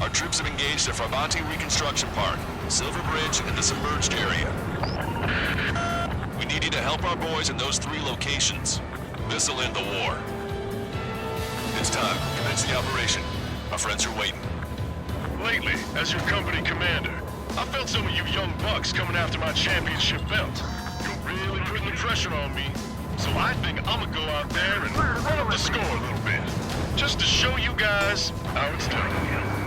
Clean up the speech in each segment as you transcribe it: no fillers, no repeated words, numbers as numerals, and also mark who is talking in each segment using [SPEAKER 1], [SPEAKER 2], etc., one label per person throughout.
[SPEAKER 1] Our troops have engaged at Farbanti Reconstruction Park, Silver Bridge, and the submerged area. We need you to help our boys in those 3 locations. This'll end the war. It's time. Commence the operation. Our friends are waiting.
[SPEAKER 2] Lately, as your company commander, I felt some of you young bucks coming after my championship belt. You're really putting the pressure on me. So I think I'm gonna go out there and run up the score a little bit. Just to show you guys how it's done.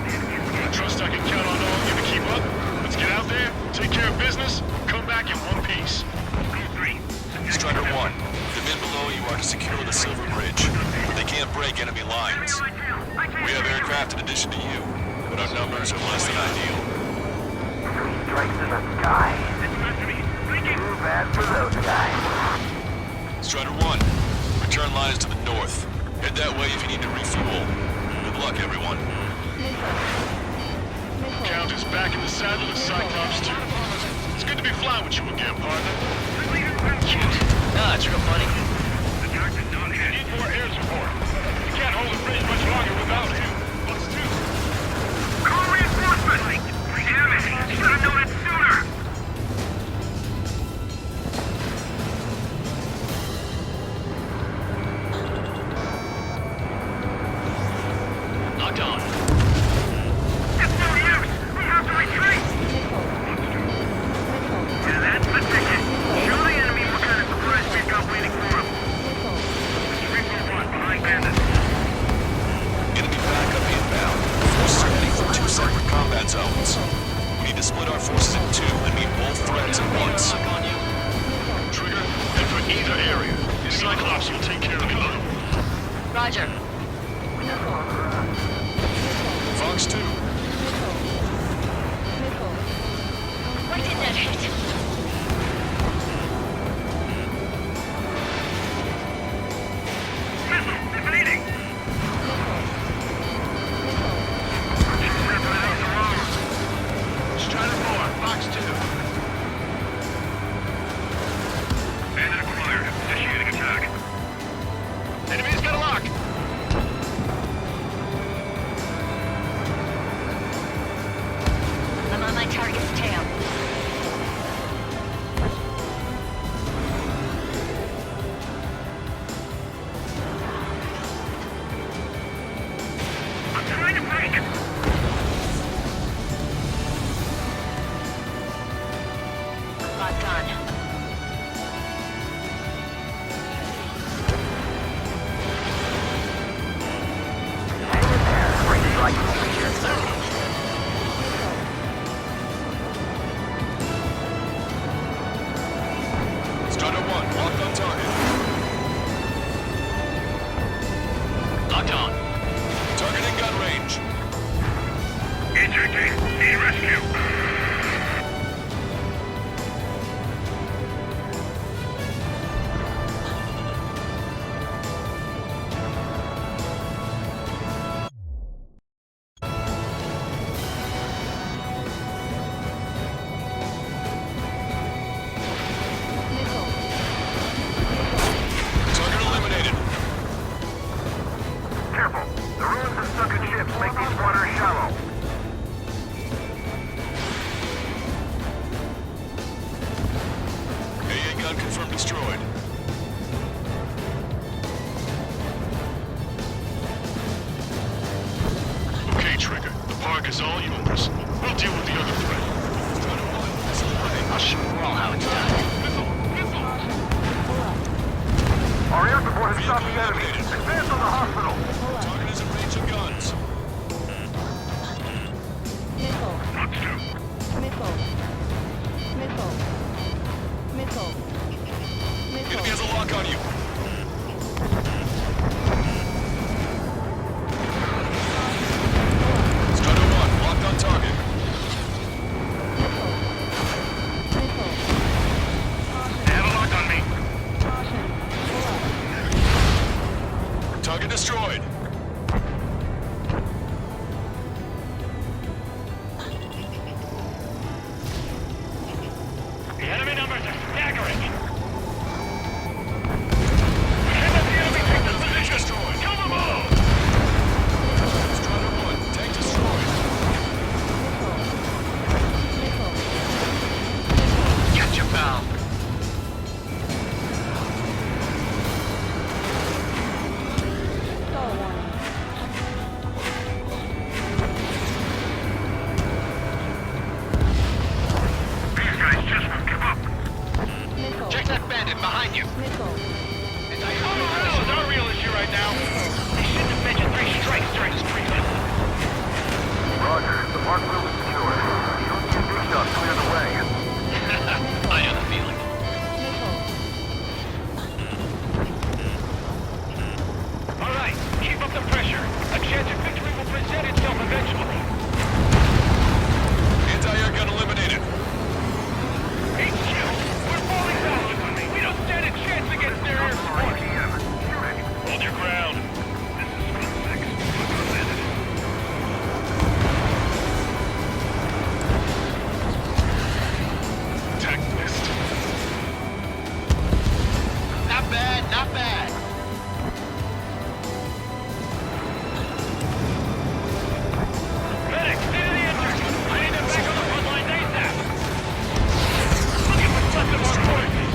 [SPEAKER 2] I trust I can count on all of you to keep up. Let's get out there, take care of business, and come back in one piece.
[SPEAKER 1] Strider 1, the men below you are to secure the Silver Bridge, but they can't break enemy lines. We have aircraft in addition to you, but our numbers are less than ideal.
[SPEAKER 3] Strikes in the sky. Too bad for those guys.
[SPEAKER 1] Strider 1, return line is to the north. Head that way if you need to refuel. Good luck, everyone.
[SPEAKER 2] Count is back in the saddle as Cyclops 2. It's good to be flying with you again, partner.
[SPEAKER 4] Cute. Ah, it's real funny.
[SPEAKER 2] We need more air support. We can't hold the bridge much longer without him. Us too.
[SPEAKER 3] Call reinforcements! Damn it! Should have known it sooner!
[SPEAKER 4] Locked on.
[SPEAKER 3] It's no use! We have to retreat! Yeah, that's the ticket. Show the enemy what kind of surprise we've got waiting for them. 341 behind bandits.
[SPEAKER 1] Enemy backup inbound. Forces are heading from 2 separate combat zones. We need to split our forces in 2 and meet both threats at once.
[SPEAKER 4] Lock on you.
[SPEAKER 2] Trigger, head for either area. The Cyclops will take care of the other.
[SPEAKER 5] Roger.
[SPEAKER 1] Fox 2,
[SPEAKER 5] Why did that hit?
[SPEAKER 3] Missile! Evading!
[SPEAKER 2] Strider 4, Fox 2.
[SPEAKER 3] Bandit acquired. Initiating attack.
[SPEAKER 2] Enemy's got a lock.
[SPEAKER 5] I'm on my target's tail.
[SPEAKER 3] I'm trying to break!
[SPEAKER 5] Locked on.
[SPEAKER 3] Hang in there. Bring strike over here.
[SPEAKER 1] Strider 1, locked on target.
[SPEAKER 4] Locked on.
[SPEAKER 1] Target in gun range.
[SPEAKER 3] HAT, need rescue!
[SPEAKER 1] Target eliminated.
[SPEAKER 3] Careful! The ruins of sunken ships make these waters shallow.
[SPEAKER 1] AA gun confirmed destroyed.
[SPEAKER 2] Okay, Trigger. The park is all yours. We'll deal with the other threat.
[SPEAKER 1] Strider 1, missile away.
[SPEAKER 4] I'll show you all how it's done.
[SPEAKER 3] Our air support has stopped the enemy. Advance on the hospital.
[SPEAKER 1] Target is in range of guns.
[SPEAKER 3] Fox 2.
[SPEAKER 1] Enemy has a lock on you. Strider 1, locked on target.
[SPEAKER 3] They have a lock on me.
[SPEAKER 1] Target destroyed.
[SPEAKER 4] you.
[SPEAKER 6] Missile.
[SPEAKER 2] Hell is our real issue right now.
[SPEAKER 4] They shouldn't have mentioned 3 strikes during this briefing.
[SPEAKER 3] Roger. The park will be secure. You don't need a big shot. Clear the way.
[SPEAKER 4] I know the feeling.
[SPEAKER 6] Missile.
[SPEAKER 2] All right, keep up the pressure. A chance at victory will present itself eventually.
[SPEAKER 1] Anti-air gun eliminated.
[SPEAKER 2] HQ, we're falling faster than me. We don't stand a chance against their air support. Hold your ground. This is Spot 6. Tech missed.
[SPEAKER 4] Not bad, not bad.
[SPEAKER 2] Medic, stay to the entrance. I need them back on the front lines ASAP. Looking for such of our forces.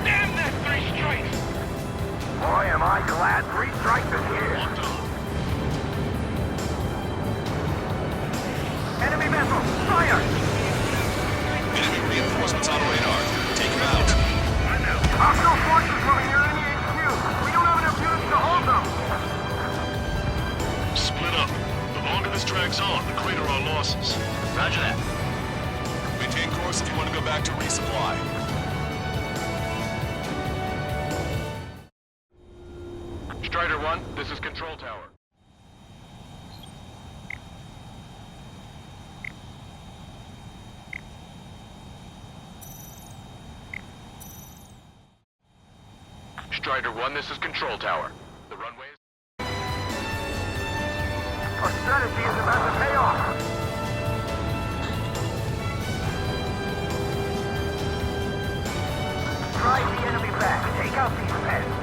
[SPEAKER 2] Damn that 3 strikes.
[SPEAKER 3] Boy, am I glad 3 strikes is here. Enemy missile. Fire.
[SPEAKER 1] Enemy reinforcements on radar. Take them out.
[SPEAKER 3] Hostile forces moving near any HQ. We don't have enough units to hold them.
[SPEAKER 2] Split up. The longer this drags on, the greater our losses.
[SPEAKER 4] Roger that.
[SPEAKER 1] Maintain course if you want to go back to resupply.
[SPEAKER 2] Strider 1, this is Control Tower. Strider 1, this is Control Tower. The runway is...
[SPEAKER 3] Our strategy is about to pay off. Drive the enemy back. Take out these pests.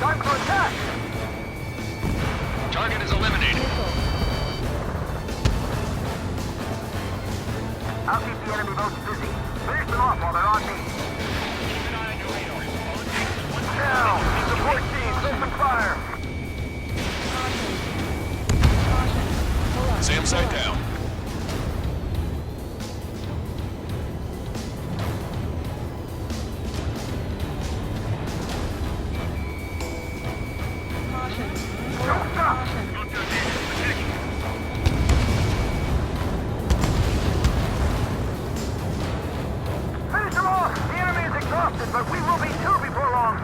[SPEAKER 3] Time to attack!
[SPEAKER 2] Target is eliminated.
[SPEAKER 3] I'll keep the enemy boats busy. Finish them off while they're on me.
[SPEAKER 2] Keep an eye on your radar. All it takes is one
[SPEAKER 3] Now, support teams, open fire!
[SPEAKER 1] SAM site down.
[SPEAKER 3] Don't stop! Finish them off! The enemy is exhausted, but we will be too before long.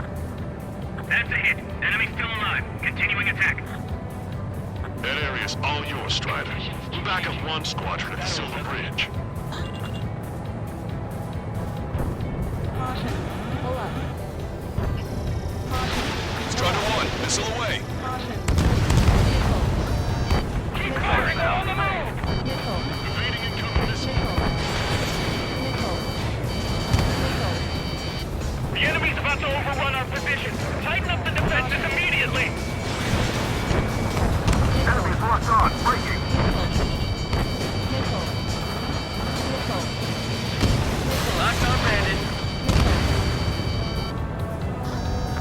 [SPEAKER 2] That's a hit. Enemy still alive. Continuing attack. That area's all yours, Strider. We're back up 1 squadron at the Silver Bridge.
[SPEAKER 6] Caution. Pull up. Caution.
[SPEAKER 1] Strider 1, missile away.
[SPEAKER 6] Caution.
[SPEAKER 2] Keep firing! They're on the move!
[SPEAKER 6] Missile.
[SPEAKER 2] Evading incoming missile.
[SPEAKER 6] Missile.
[SPEAKER 2] The enemy's about to overrun our position. Tighten up the defenses immediately!
[SPEAKER 3] Enemy's locked on. Breaking.
[SPEAKER 6] Missile.
[SPEAKER 4] Locked on, Brandon.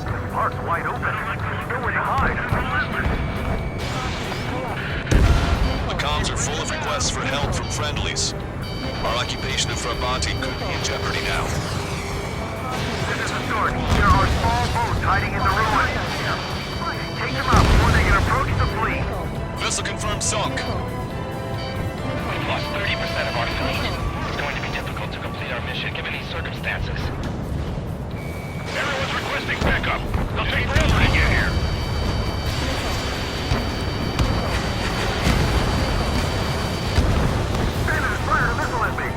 [SPEAKER 3] This park's wide open. Nowhere to hide.
[SPEAKER 1] The comms are full of requests for help from friendlies. Our occupation of Frabanti could be in jeopardy now.
[SPEAKER 3] This is the start. There are small boats hiding in the ruins. Take them out before they can approach the fleet.
[SPEAKER 1] Vessel confirmed sunk.
[SPEAKER 4] We've lost 30% of our fleet. It's going to be difficult to complete our mission given these circumstances.
[SPEAKER 2] Everyone's requesting backup. They'll take forever to get here.
[SPEAKER 3] Standard is fired a missile at me.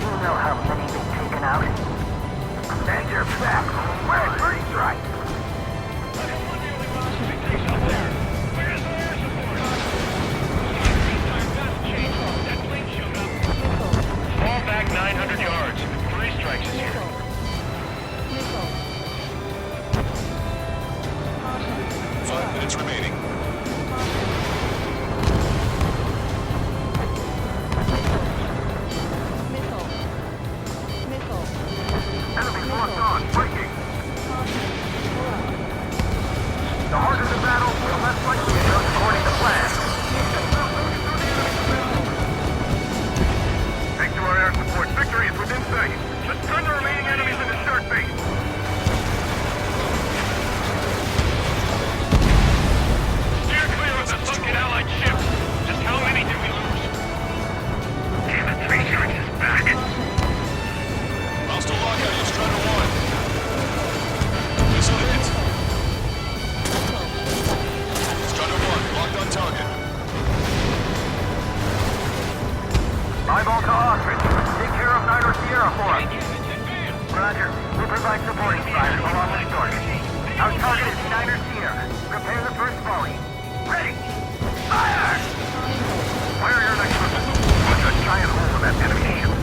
[SPEAKER 3] You know how many they've taken out? Stand your back. We're 3 strikes.
[SPEAKER 2] Fall back 900 yards. 3 strikes is here.
[SPEAKER 6] Missile.
[SPEAKER 3] Roger. We'll provide supporting fire along with Stork. Our target is Steiner Sierra. Prepare the first volley. Ready! Fire! Fire your next missile. Punch a giant hole in that enemy shield.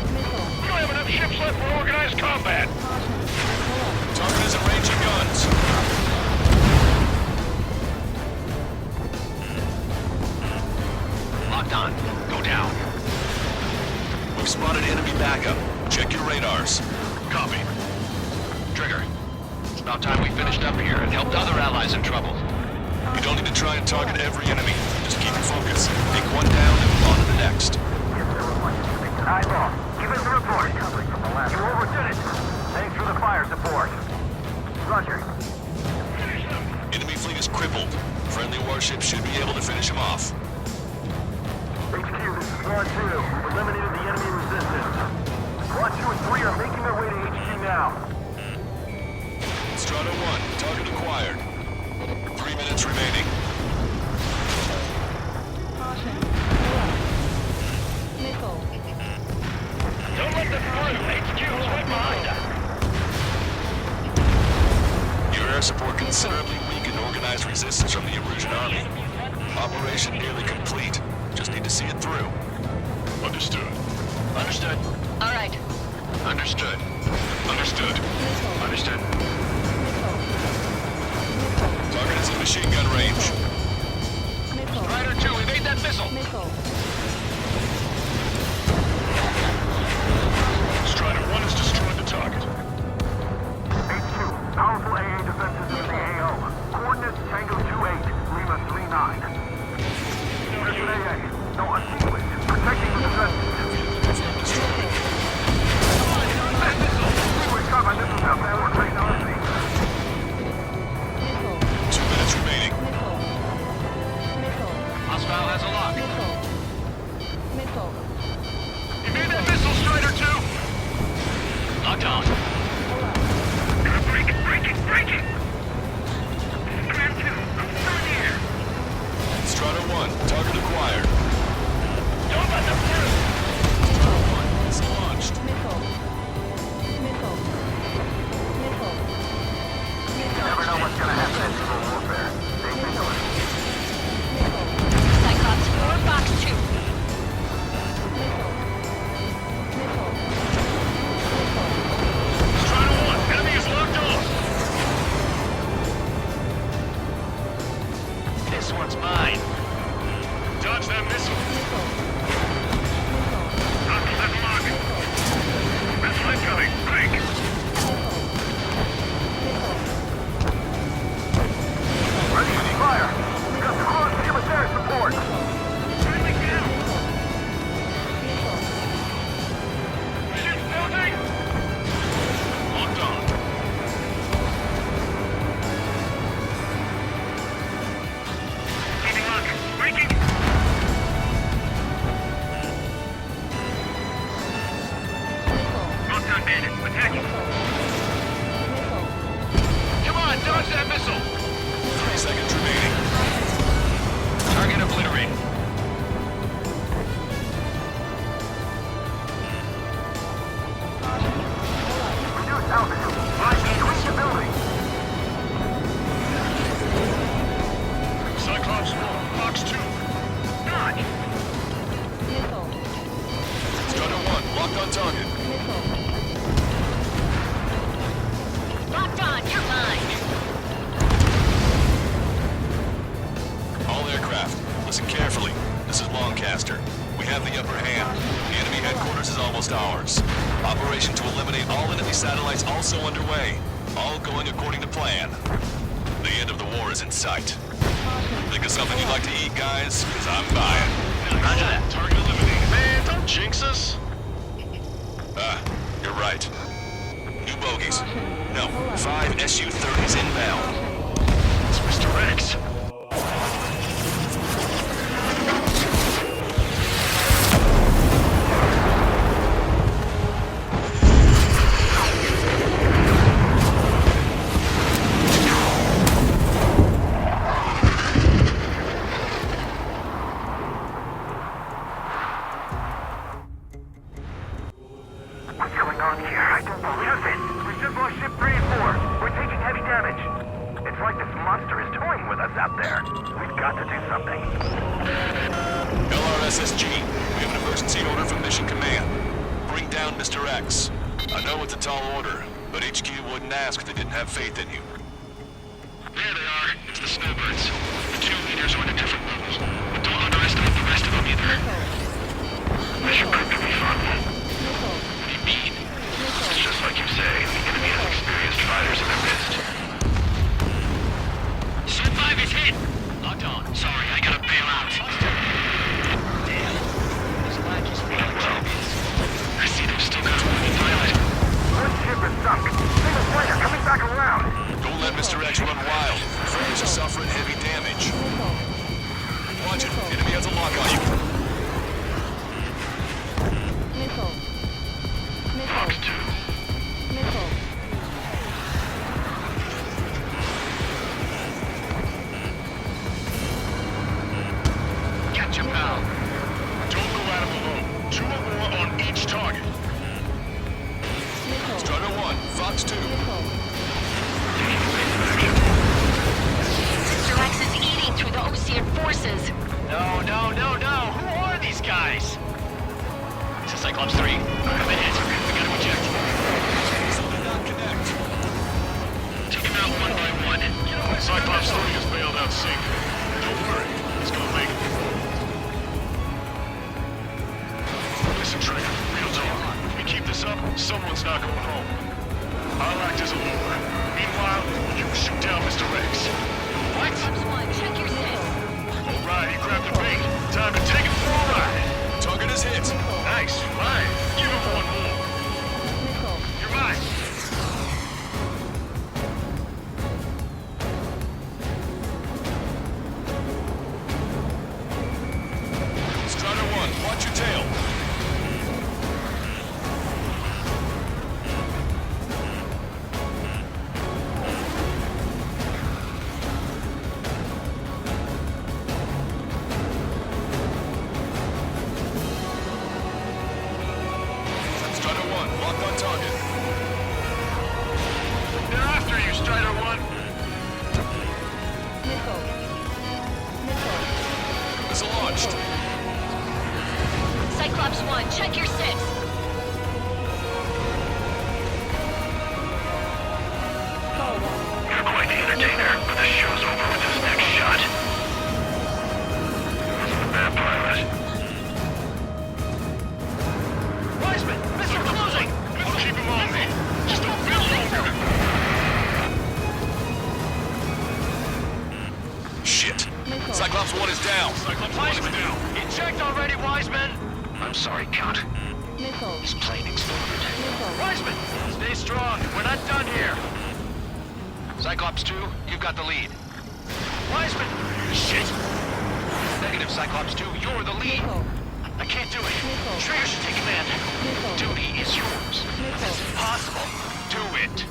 [SPEAKER 6] Missile.
[SPEAKER 2] We don't have enough ships left for organized combat.
[SPEAKER 6] Caution. Pull up.
[SPEAKER 1] Target is in range of guns.
[SPEAKER 4] Locked on. Go down.
[SPEAKER 1] We've spotted enemy backup. Check your radars.
[SPEAKER 4] Copy. Trigger. It's about time we finished up here and helped other allies in trouble.
[SPEAKER 1] You don't need to try and target every enemy. Just keep your focus. Take one down and move on to the next.
[SPEAKER 3] Eyeball, give us a report. You overdid it. Thanks for the fire support. Roger.
[SPEAKER 1] Enemy fleet is crippled. Friendly warships should be able to finish him off.
[SPEAKER 3] HQ, this is Guard 2. We've eliminated the enemy resistance. Squad 2 and 3 are making their way to HQ now.
[SPEAKER 1] Strata 1, target acquired. 3 minutes remaining.
[SPEAKER 6] Caution. Pull up. Missile.
[SPEAKER 4] Don't let them through. HQ is right behind us.
[SPEAKER 1] Your air support considerably weakened organized resistance from the Erusian army. Operation nearly complete. Just need to see it through.
[SPEAKER 2] Understood.
[SPEAKER 4] Understood.
[SPEAKER 5] All right.
[SPEAKER 2] Understood. Understood.
[SPEAKER 6] Missile.
[SPEAKER 2] Understood.
[SPEAKER 6] Missile. Missile.
[SPEAKER 1] Target is in machine gun range.
[SPEAKER 6] Missile.
[SPEAKER 4] Rider 2, evade that missile.
[SPEAKER 6] Missile.
[SPEAKER 2] Strider 1 has destroyed the target.
[SPEAKER 3] HQ, powerful AA defenses in the AO. Coordinates Tango 28, Lima 39. Listen AA, no unsealing. Protecting the defenses. We shot my missiles out there. We're taking on the
[SPEAKER 6] Missile.
[SPEAKER 1] 2 minutes remaining.
[SPEAKER 6] Missile. Missile.
[SPEAKER 4] Hostile has a lock.
[SPEAKER 6] Missile. Missile.
[SPEAKER 2] Evade that missile, Strider 2!
[SPEAKER 4] Locked on.
[SPEAKER 6] Pull up.
[SPEAKER 3] Breaking! Grand 2, I'm still here.
[SPEAKER 1] Strata 1, target acquired.
[SPEAKER 4] Don't let them through.
[SPEAKER 1] Strata 1 is launched.
[SPEAKER 6] Missile. Missile. Missile.
[SPEAKER 3] You never know what's gonna happen in civil warfare. Stay vigilant.
[SPEAKER 6] Missile.
[SPEAKER 5] Cyclops 4, Fox 2.
[SPEAKER 6] Missile. Missile.
[SPEAKER 2] Strider 1, enemy is locked on!
[SPEAKER 4] This one's mine.
[SPEAKER 2] Dodge that missile.
[SPEAKER 6] Missile. Missile.
[SPEAKER 3] Copy that mark. Missile incoming. Break. Ready, fire. We got the cross team with air support. Friendly down.
[SPEAKER 2] Ship building! Locked on.
[SPEAKER 3] Keeping lock. Breaking. Locked on bandit. Attacking.
[SPEAKER 2] Come on, dodge that missile!
[SPEAKER 1] 3 seconds remaining.
[SPEAKER 4] Target obliterated.
[SPEAKER 3] Reduce altitude. Increase the building.
[SPEAKER 2] Cyclops 1, Fox 2.
[SPEAKER 3] Dodge.
[SPEAKER 1] Strata 1, locked on target.
[SPEAKER 5] Locked on, you're mine.
[SPEAKER 1] All aircraft, listen carefully. This is Lancaster. We have the upper hand. The enemy headquarters is almost ours. Operation to eliminate all enemy satellites also underway. All going according to plan. The end of the war is in sight. Think of something you'd like to eat, guys? Because I'm buying.
[SPEAKER 2] Roger that. Target eliminated. Man, don't jinx us.
[SPEAKER 1] Ah, you're right. New bogeys. No, 5 Su-30s inbound.
[SPEAKER 2] It's Mr. X.
[SPEAKER 3] What's going on here? I don't know.
[SPEAKER 1] SSG. We have an emergency order from Mission Command. Bring down Mr. X. I know it's a tall order, but HQ wouldn't ask if they didn't have faith in you.
[SPEAKER 2] There they are. It's the Snowbirds. The two leaders are at different levels. But don't underestimate the rest of them either. Mission proved to be fun.
[SPEAKER 6] Missile.
[SPEAKER 2] What do you mean? It's just like you say, the enemy has experienced fighters in their midst.
[SPEAKER 4] Ship 5 is hit! Locked on.
[SPEAKER 2] Sorry, I gotta bail out.
[SPEAKER 4] Damn. This lag is really champions.
[SPEAKER 2] I see they've still got a moving pilot.
[SPEAKER 3] First ship is sunk. Single player coming back around.
[SPEAKER 1] Don't let Mr. X run wild. Friends are suffering heavy damage. Watch it. Enemy has a lock on you.
[SPEAKER 6] Missile.
[SPEAKER 2] Fox
[SPEAKER 6] Missile.
[SPEAKER 2] 2.
[SPEAKER 6] Missile.
[SPEAKER 2] Catch him, pal. Don't go at him alone. 2 or more on each target.
[SPEAKER 6] Missile.
[SPEAKER 1] Strider 1, Fox 2.
[SPEAKER 6] Missile.
[SPEAKER 5] Mr. X is eating through the Osean forces.
[SPEAKER 4] No, no, no, no! Who are these guys? This is Cyclops 3. Come in, answer. We gotta eject.
[SPEAKER 1] Still did not connect.
[SPEAKER 2] Take him out one by one. Cyclops 3 is bailed out sink. Don't worry, he's gonna make it. Listen, Trigger, real talk. If we keep this up, someone's not going home. I'll act as a lure. Meanwhile, you shoot down Mr. X.
[SPEAKER 4] What?
[SPEAKER 5] Cyclops 1, check your six.
[SPEAKER 2] Alright, he grabbed the bait. Time to take it for a ride.
[SPEAKER 1] Target is hit.
[SPEAKER 2] Nice, fine. Give him one more.
[SPEAKER 6] Missile.
[SPEAKER 2] You're mine.
[SPEAKER 1] Strider 1, watch your tail. Strider 1, locked on target.
[SPEAKER 2] They're after you, Strider 1.
[SPEAKER 6] Missile. Missile.
[SPEAKER 1] Missile launched.
[SPEAKER 5] Cyclops 1, check your six.
[SPEAKER 2] You're quite the entertainer, but the show's over with this next shot. Wasn't a bad pilot.
[SPEAKER 4] Wiseman! Mr. Closing!
[SPEAKER 2] I'll keep him on me. Just a bit longer.
[SPEAKER 1] Shit.
[SPEAKER 6] Missile.
[SPEAKER 1] Cyclops 1 is down.
[SPEAKER 2] Cyclops 1 is down.
[SPEAKER 4] Eject already, Wiseman!
[SPEAKER 2] I'm sorry, Count.
[SPEAKER 6] Missile.
[SPEAKER 2] His plane exploded.
[SPEAKER 6] Missile.
[SPEAKER 4] Wiseman! Stay strong. We're not done here. Cyclops 2, you've got the lead. Wiseman! Shit! Negative, Cyclops 2, you're the lead.
[SPEAKER 6] Missile.
[SPEAKER 4] I can't do it.
[SPEAKER 6] Missile.
[SPEAKER 4] Trigger should take command.
[SPEAKER 6] Missile.
[SPEAKER 4] Duty is yours.
[SPEAKER 6] Missile.
[SPEAKER 4] That's impossible. Do it.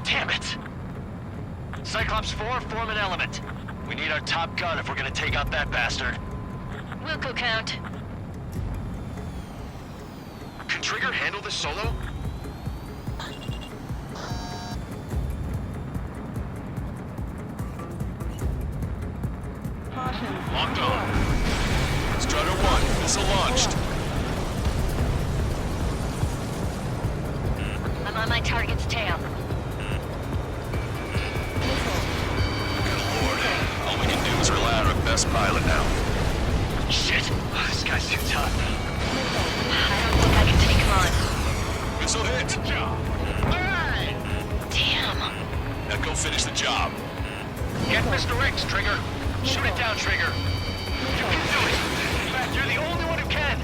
[SPEAKER 4] Damn it. Cyclops 4, form an element. We need our top gun if we're gonna take out that bastard.
[SPEAKER 5] Wilco count.
[SPEAKER 2] Can Trigger handle this solo?
[SPEAKER 6] Caution.
[SPEAKER 2] Locked on.
[SPEAKER 1] Strider 1, missile launched.
[SPEAKER 5] I'm on my target's tail.
[SPEAKER 6] Missile.
[SPEAKER 1] Good lord. All we can do is rely on our best pilot now.
[SPEAKER 4] Shit! This guy's too tough.
[SPEAKER 5] I don't think I can take him on.
[SPEAKER 1] Missile hit.
[SPEAKER 2] Good job.
[SPEAKER 5] Damn.
[SPEAKER 1] Now go finish the job.
[SPEAKER 4] Get Mr. X, Trigger. Shoot it down, Trigger. You can do it. In fact, you're the only one who can.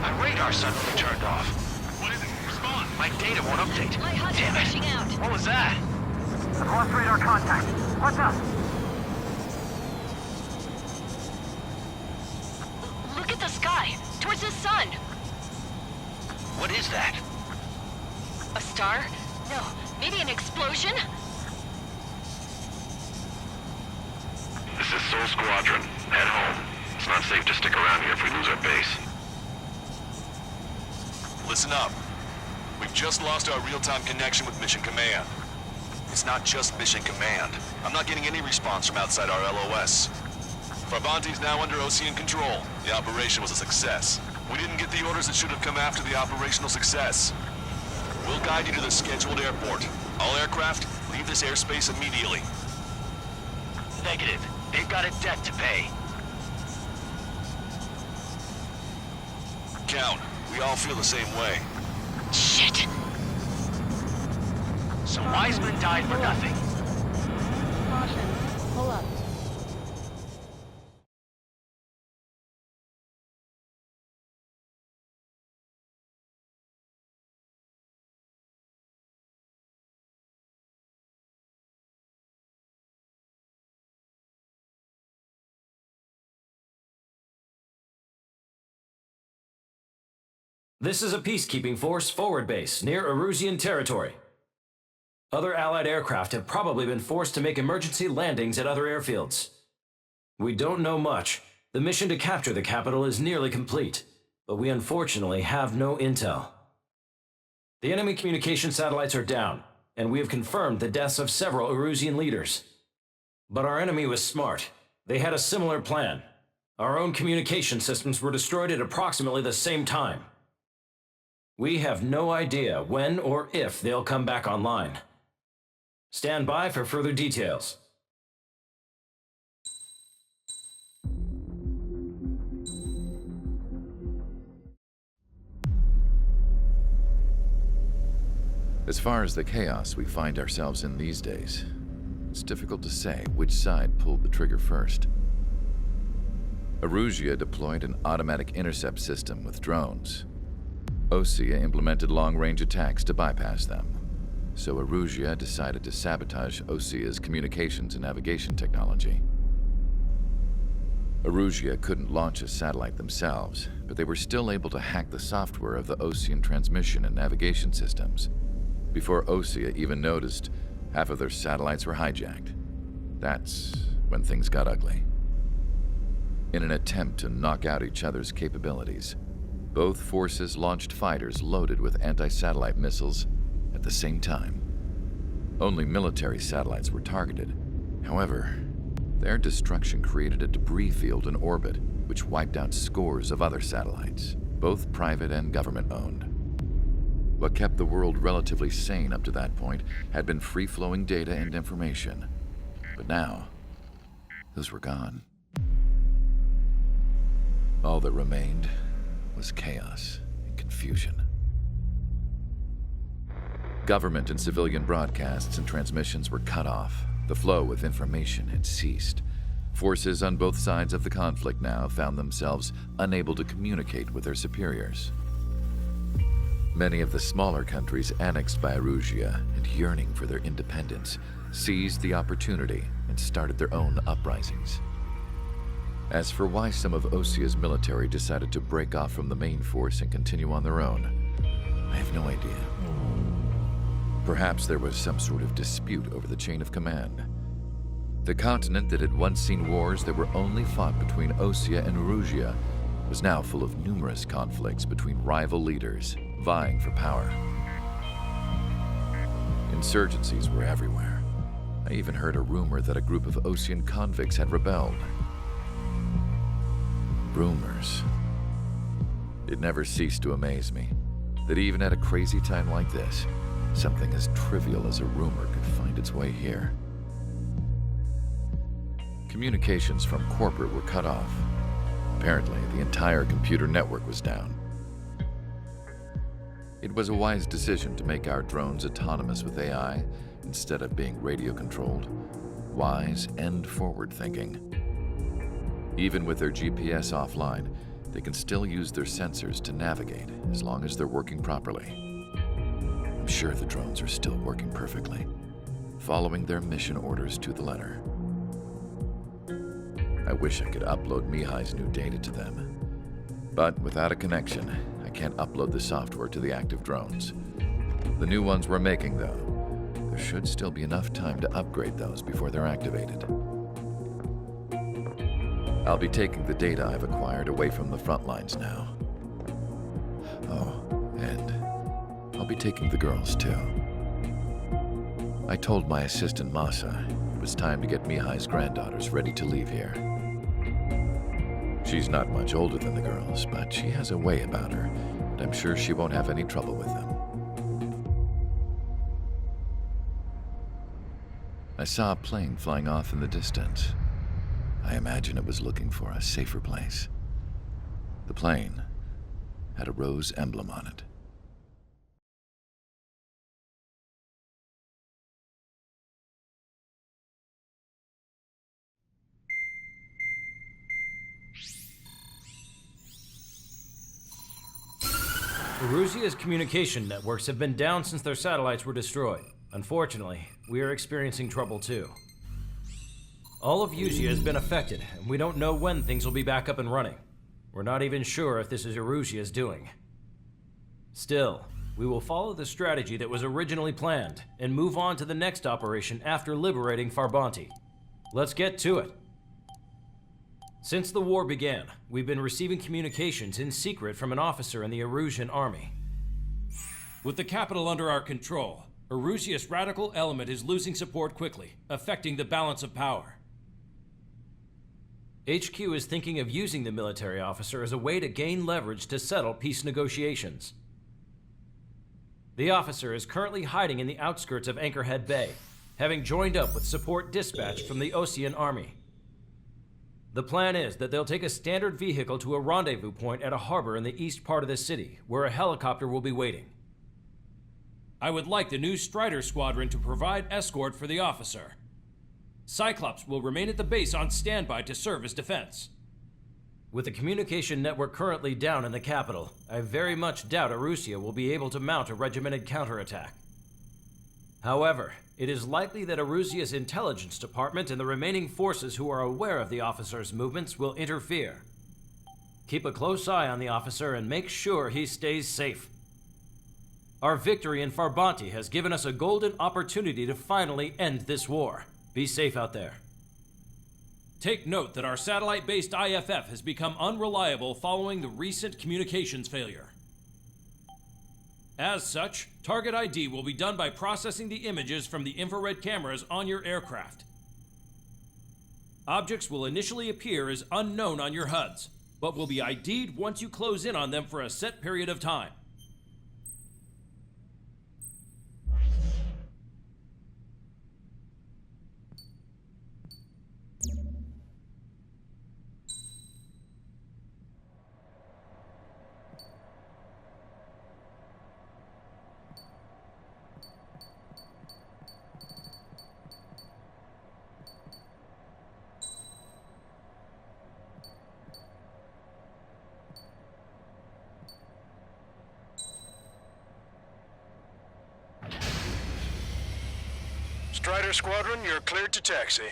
[SPEAKER 4] My radar suddenly turned off.
[SPEAKER 2] What is it? Respond.
[SPEAKER 4] My data won't update.
[SPEAKER 5] My HUD is
[SPEAKER 4] Damn it.
[SPEAKER 5] pushing out.
[SPEAKER 4] What was that?
[SPEAKER 3] I've lost radar contact. What's up?
[SPEAKER 5] Look at the sky. Towards the sun.
[SPEAKER 4] What is that?
[SPEAKER 5] A star? No. Maybe an explosion?
[SPEAKER 2] This is Soul Squadron. Head home. It's not safe to stick around here if we lose our base.
[SPEAKER 1] Listen up. We've just lost our real-time connection with Mission Command. It's not just Mission Command. I'm not getting any response from outside our LOS. Farbanti's now under Osean control. The operation was a success. We didn't get the orders that should have come after the operational success. We'll guide you to the scheduled airport. All aircraft, leave this airspace immediately.
[SPEAKER 4] Negative. They've got a debt to pay.
[SPEAKER 1] Count, we all feel the same way.
[SPEAKER 5] Shit.
[SPEAKER 4] So Wiseman died for nothing.
[SPEAKER 6] Caution. Pull up.
[SPEAKER 7] This is a peacekeeping force forward base near Erusian territory. Other Allied aircraft have probably been forced to make emergency landings at other airfields. We don't know much. The mission to capture the capital is nearly complete, but we unfortunately have no intel. The enemy communication satellites are down, and we have confirmed the deaths of several Erusian leaders. But our enemy was smart. They had a similar plan. Our own communication systems were destroyed at approximately the same time. We have no idea when or if they'll come back online. Stand by for further details.
[SPEAKER 8] As far as the chaos we find ourselves in these days, it's difficult to say which side pulled the trigger first. Erusia deployed an automatic intercept system with drones. Osea implemented long-range attacks to bypass them, so Erusia decided to sabotage Osea's communications and navigation technology. Erusia couldn't launch a satellite themselves, but they were still able to hack the software of the Osean transmission and navigation systems. Before Osea even noticed, half of their satellites were hijacked. That's when things got ugly. In an attempt to knock out each other's capabilities, both forces launched fighters loaded with anti-satellite missiles at the same time. Only military satellites were targeted. However, their destruction created a debris field in orbit, which wiped out scores of other satellites, both private and government-owned. What kept the world relatively sane up to that point had been free-flowing data and information. But now, those were gone. All that remained was chaos and confusion. Government and civilian broadcasts and transmissions were cut off. The flow of information had ceased. Forces on both sides of the conflict now found themselves unable to communicate with their superiors. Many of the smaller countries annexed by Erusia and yearning for their independence seized the opportunity and started their own uprisings. As for why some of Osea's military decided to break off from the main force and continue on their own, I have no idea. Perhaps there was some sort of dispute over the chain of command. The continent that had once seen wars that were only fought between Osea and Erusia was now full of numerous conflicts between rival leaders vying for power. Insurgencies were everywhere. I even heard a rumor that a group of Osean convicts had rebelled. Rumors. It never ceased to amaze me that even at a crazy time like this, something as trivial as a rumor could find its way here. Communications from corporate were cut off. Apparently, the entire computer network was down. It was a wise decision to make our drones autonomous with AI instead of being radio-controlled. Wise and forward-thinking. Even with their GPS offline, they can still use their sensors to navigate as long as they're working properly. I'm sure the drones are still working perfectly, following their mission orders to the letter. I wish I could upload Mihai's new data to them. But without a connection, I can't upload the software to the active drones. The new ones we're making, though, there should still be enough time to upgrade those before they're activated. I'll be taking the data I've acquired away from the front lines now. Oh, and I'll be taking the girls too. I told my assistant Masa it was time to get Mihai's granddaughters ready to leave here. She's not much older than the girls, but she has a way about her, and I'm sure she won't have any trouble with them. I saw a plane flying off in the distance. I imagine it was looking for a safer place. The plane had a rose emblem on it.
[SPEAKER 7] Erusia's communication networks have been down since their satellites were destroyed. Unfortunately, we are experiencing trouble too. All of Erusia has been affected, and we don't know when things will be back up and running. We're not even sure if this is Erusia's doing. Still, we will follow the strategy that was originally planned, and move on to the next operation after liberating Farbanti. Let's get to it. Since the war began, we've been receiving communications in secret from an officer in the Erusian army. With the capital under our control, Erusia's radical element is losing support quickly, affecting the balance of power. HQ is thinking of using the military officer as a way to gain leverage to settle peace negotiations. The officer is currently hiding in the outskirts of Anchorhead Bay, having joined up with support dispatched from the Osean army. The plan is that they'll take a standard vehicle to a rendezvous point at a harbor in the east part of the city, where a helicopter will be waiting. I would like the new Strider Squadron to provide escort for the officer. Cyclops will remain at the base on standby to serve as defense. With the communication network currently down in the capital, I very much doubt Erusia will be able to mount a regimented counterattack. However, it is likely that Erusia's intelligence department and the remaining forces who are aware of the officer's movements will interfere. Keep a close eye on the officer and make sure he stays safe. Our victory in Farbanti has given us a golden opportunity to finally end this war. Be safe out there. Take note that our satellite-based IFF has become unreliable following the recent communications failure. As such, target ID will be done by processing the images from the infrared cameras on your aircraft. Objects will initially appear as unknown on your HUDs, but will be ID'd once you close in on them for a set period of time.
[SPEAKER 2] Strider Squadron, you're cleared to taxi.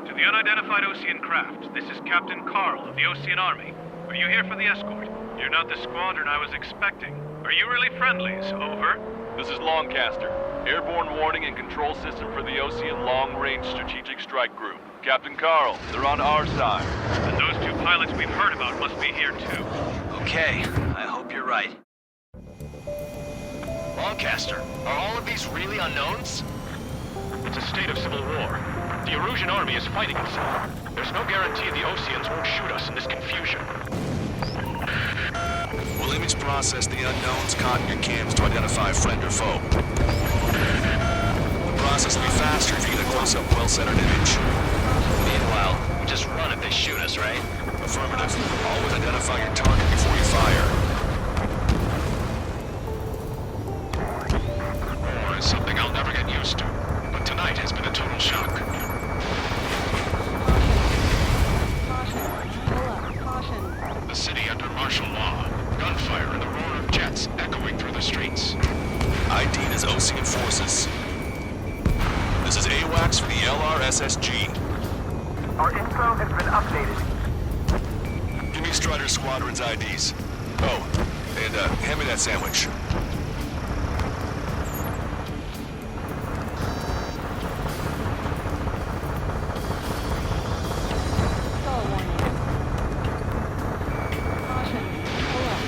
[SPEAKER 9] To the unidentified Osean craft, this is Captain Carl of the Osean Army. Are you here for the escort? You're not the squadron I was expecting. Are you really friendlies? Over.
[SPEAKER 1] This is Longcaster. Airborne warning and control system for the Osean Long-Range Strategic Strike Group. Captain Carl, they're on our side.
[SPEAKER 9] And those two pilots we've heard about must be here too.
[SPEAKER 4] Okay, I hope you're right. Longcaster, are all of these really unknowns?
[SPEAKER 2] It's a state of civil war. The Erusian army is fighting itself. There's no guarantee the Oseans won't shoot us in this confusion.
[SPEAKER 1] We'll image process the unknowns caught in your cams to identify friend or foe. The process will be faster if you get a close-up, well-centered image.
[SPEAKER 4] Meanwhile, we just run if they shoot us, right?
[SPEAKER 1] Affirmative. Always identify your target before you fire.
[SPEAKER 2] War is something I'll never get used to, but tonight has been a total shock. The city under martial law. Gunfire and the roar of jets echoing through the streets.
[SPEAKER 1] ID'd as Osean forces. This is AWACS for the LRS. SSG.
[SPEAKER 3] Our info has been updated.
[SPEAKER 1] Give me Strider Squadron's IDs. Oh, and hand me that sandwich.
[SPEAKER 6] Stall warning. Caution. Pull up.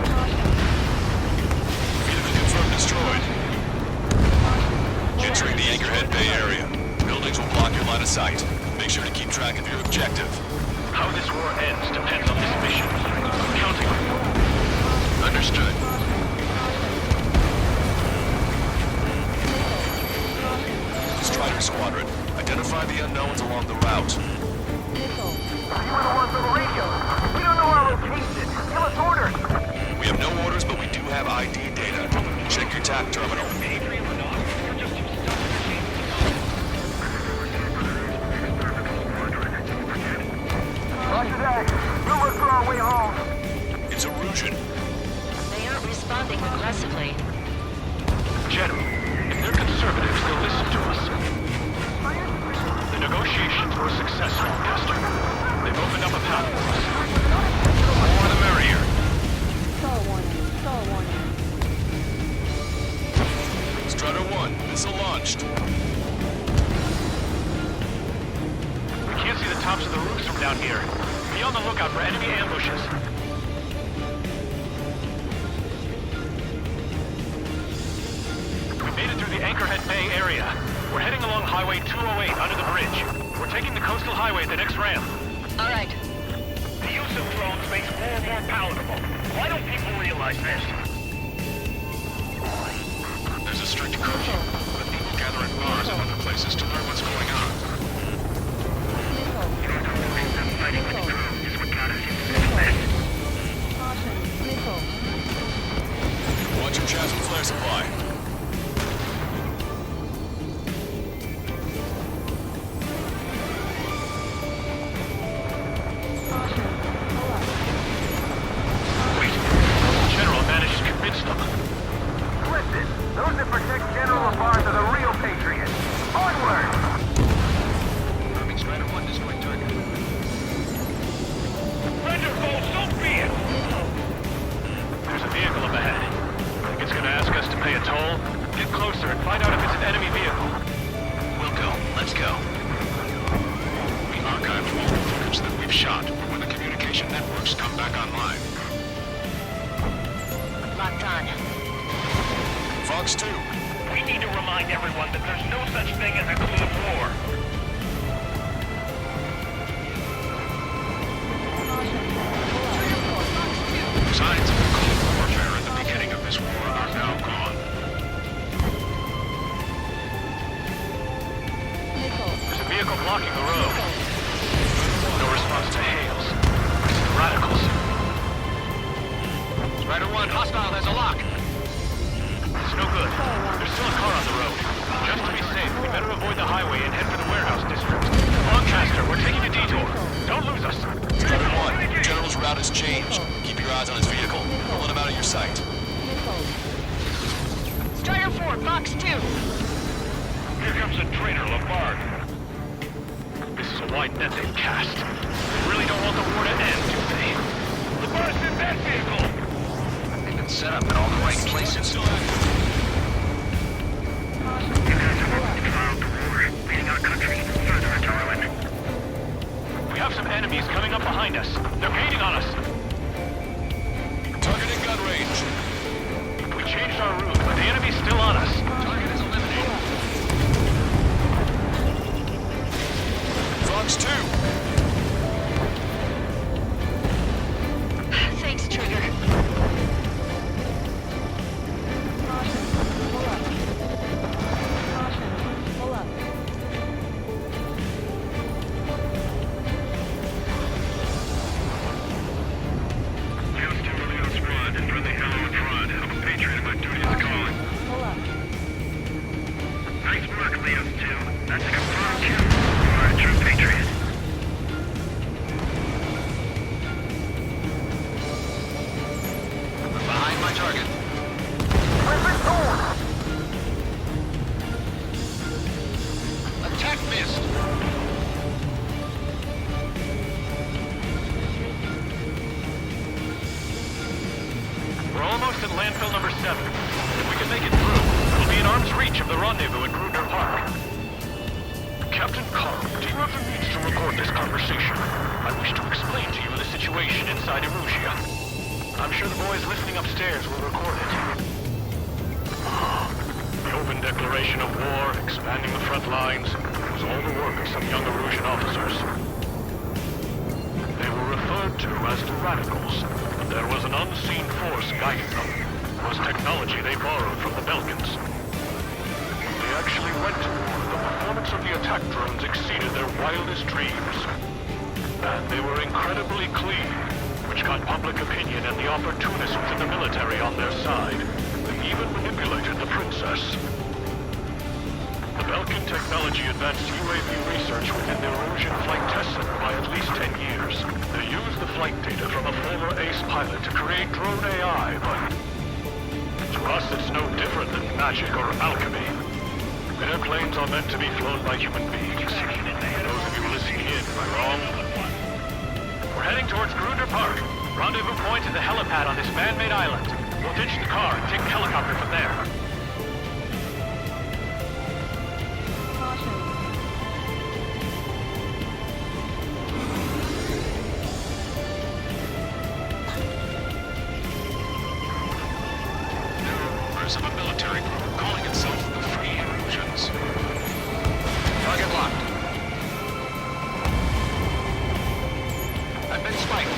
[SPEAKER 6] Caution.
[SPEAKER 1] Vehicle confirmed destroyed.
[SPEAKER 6] Caution.
[SPEAKER 1] Entering the Anchorhead Bay area. Buildings will block your line of sight. Make sure to keep track of your objective.
[SPEAKER 4] How this war ends depends on this mission. I'm counting on you. Understood.
[SPEAKER 1] Strider Squadron, identify the unknowns along the route.
[SPEAKER 6] Missile.
[SPEAKER 3] You were the ones on the radio. We don't know our location. Give us orders.
[SPEAKER 1] We have no orders, but we do have ID data. Check your TAC terminal.
[SPEAKER 3] Roger that. We'll look for our way home.
[SPEAKER 1] It's Erusian.
[SPEAKER 5] They aren't responding aggressively.
[SPEAKER 4] General, if they're conservatives, they'll listen to us. The negotiations were successful, Master. They've opened up a path for us. The more the merrier.
[SPEAKER 6] Stall warning. Stall warning.
[SPEAKER 1] Strider 1, missile launched.
[SPEAKER 4] We can't see the tops of the roofs from down here. Be on the lookout for enemy ambushes. We made it through the Anchorhead Bay area. We're heading along Highway 208 under the bridge. We're taking the coastal highway at the next ramp.
[SPEAKER 5] All right.
[SPEAKER 3] The use of drones makes war more palatable. Why don't people realize this?
[SPEAKER 2] There's a strict curfew, but people gather at bars and other places to learn what's going on.
[SPEAKER 6] Caution. Missile.
[SPEAKER 1] Watch your chasm flare supply.
[SPEAKER 6] Caution. Pull up.
[SPEAKER 4] Wait, General managed to convince them.
[SPEAKER 3] Listen, those that protect General LaBarge are the real patriots. Onward!
[SPEAKER 4] Strider 1 destroyed target.
[SPEAKER 3] Thunderbolt, so be it!
[SPEAKER 4] There's a vehicle up ahead. Think it's gonna ask us to pay a toll? Get closer and find out if it's an enemy vehicle.
[SPEAKER 2] We'll go. Let's go. We archived all the footage that we've shot for when the communication networks come back online.
[SPEAKER 5] Locked on.
[SPEAKER 1] Fox 2,
[SPEAKER 3] We need to remind everyone that there's no such thing as a clean war.
[SPEAKER 2] Signs of the Cold Warfare at the beginning of this war are now gone.
[SPEAKER 6] Missile.
[SPEAKER 4] There's a vehicle blocking the road. No response to hails. It's the radicals. Strider 1, hostile has a lock. It's no good. There's still a car on the road. Just to be safe, we better avoid the highway and head for the warehouse district. Lancaster, we're taking a detour. Don't lose us.
[SPEAKER 1] Strider 1, General's route has changed. Keep your eyes on his vehicle. Don't let him out of your sight.
[SPEAKER 6] Missile.
[SPEAKER 5] Strider 4, Fox 2.
[SPEAKER 4] Here comes the traitor, LaBarge. This is a wide net they've cast. They really don't want the war to end, do they? LaBarge's in that vehicle! They've been set up in all the right places. We have some enemies coming up behind us. They're gaining on us.
[SPEAKER 1] Target in gun range.
[SPEAKER 4] We changed our route, but the enemy's still on us. Target is eliminated.
[SPEAKER 1] Fox 2,
[SPEAKER 5] Thanks, Trigger.
[SPEAKER 6] Caution.
[SPEAKER 4] southwest at landfill number 7. If we can make it through, it'll be in arm's reach of the rendezvous at Gruner Park. Captain Carl, do you have the means to record this conversation? I wish to explain to you the situation inside Erusia. I'm sure the boys listening upstairs will record it. The open declaration of war, expanding the front lines, was all the work of some young Erusian officers. They were referred to as the Radicals, but there was an unseen force guiding them. It was technology they borrowed from the Belkans. They actually went to war. The performance of the attack drones exceeded their wildest dreams. And they were incredibly clean, which got public opinion and the opportunists within the military on their side. They even manipulated the princess. The Belkan technology advanced UAV research within the Erusian Flight Test Center by at least 10 years. They used the flight data from a former ace pilot to create drone AI, but to us it's no different than magic or alchemy. Airplanes are meant to be flown by human beings. Those of you listening in, am I wrong? We're heading towards Gruner Park. Rendezvous point is the helipad on this man-made island. We'll ditch the car and take the helicopter from there.
[SPEAKER 6] Caution.
[SPEAKER 1] Members of a military group calling itself the Free Erusians. Target locked. I've been spiked.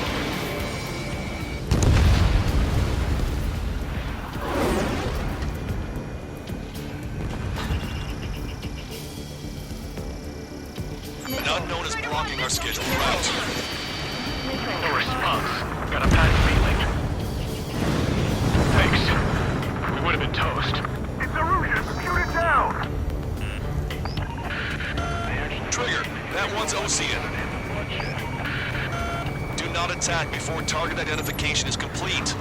[SPEAKER 1] An unknown is blocking our scheduled route.
[SPEAKER 4] No response. Got a bad feeling. Thanks. We would have been toast.
[SPEAKER 3] It's Erusian! Shoot it down!
[SPEAKER 1] Trigger, that one's Ocean. Do not attack before target identification is complete.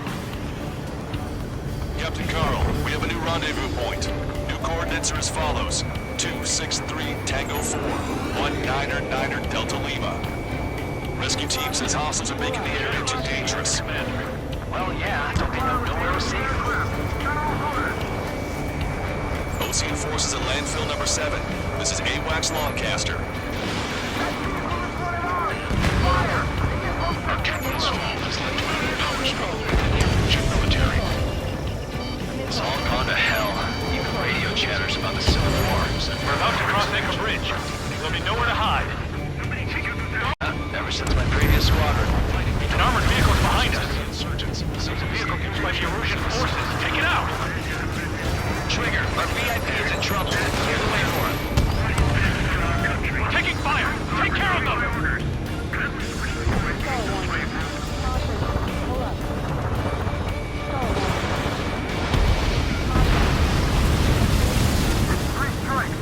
[SPEAKER 1] Captain Carl, we have a new rendezvous point. New coordinates are as follows. 263 Tango 4, 19er Delta Lima. Rescue team says hostiles are making the area too dangerous.
[SPEAKER 3] Well, yeah, don't they know nowhere safe?
[SPEAKER 1] Ocean forces at landfill number 7. This is AWACS Lancaster. Our captain's fall has led to a power struggle within the Erusian military. It's all gone to hell. Even radio chatters about the Civil War.
[SPEAKER 4] We're about to cross Anchor Bridge. There'll be nowhere to hide.
[SPEAKER 1] Ever since my previous squadron.
[SPEAKER 4] An armored vehicle is behind us. It's a vehicle used by the Erusian forces. Take it out!
[SPEAKER 1] Trigger, our VIP is in trouble. Clear the way for him.
[SPEAKER 4] We're taking fire! Take care of them!
[SPEAKER 6] Stall warning. Caution. Pull up. Stall warning.
[SPEAKER 3] Three strikes!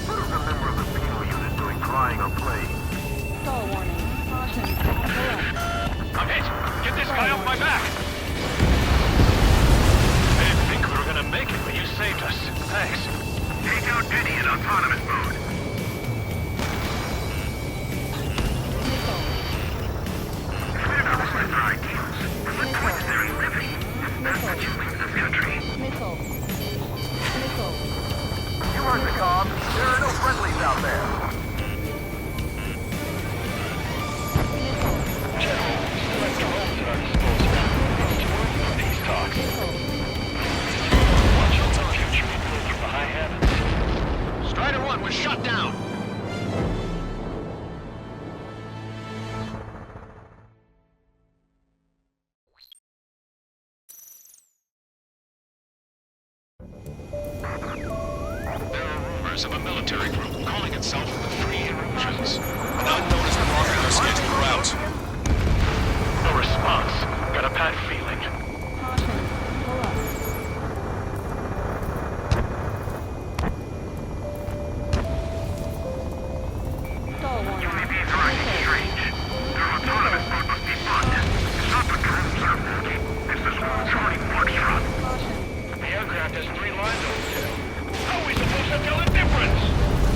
[SPEAKER 3] Who's a member of the penal unit doing crying or playing?
[SPEAKER 6] Stall warning. Caution. Pull up.
[SPEAKER 4] I'm hit! Get this guy off my back! I didn't think we were gonna make it, but you saved us. Thanks.
[SPEAKER 3] Take out Denny in autonomous mode.
[SPEAKER 6] Missile.
[SPEAKER 3] Clear the road for ideals. The planetary living. That's what you leave this country.
[SPEAKER 6] Missile. Missile.
[SPEAKER 3] You heard the comm. There are no friendlies out there.
[SPEAKER 6] Missile.
[SPEAKER 4] General, select drones at our disposal. For these talks.
[SPEAKER 6] Missile.
[SPEAKER 4] Watch out for future people from the high heavens.
[SPEAKER 1] Strider 1 was shut down. There are rumors of a military group calling itself the Free Erusians. An unknown is blocking our scheduled route.
[SPEAKER 4] No response. Got a bad feeling.
[SPEAKER 6] Caution. Pull up. Stall warning.
[SPEAKER 3] UAVs are acting strange. Their autonomous mode must be bugged. It's not the drones that are working. It's the small Charlie Foxtrot.
[SPEAKER 6] Caution.
[SPEAKER 4] The aircraft has 3 lines on the tail. How are we supposed to tell the difference?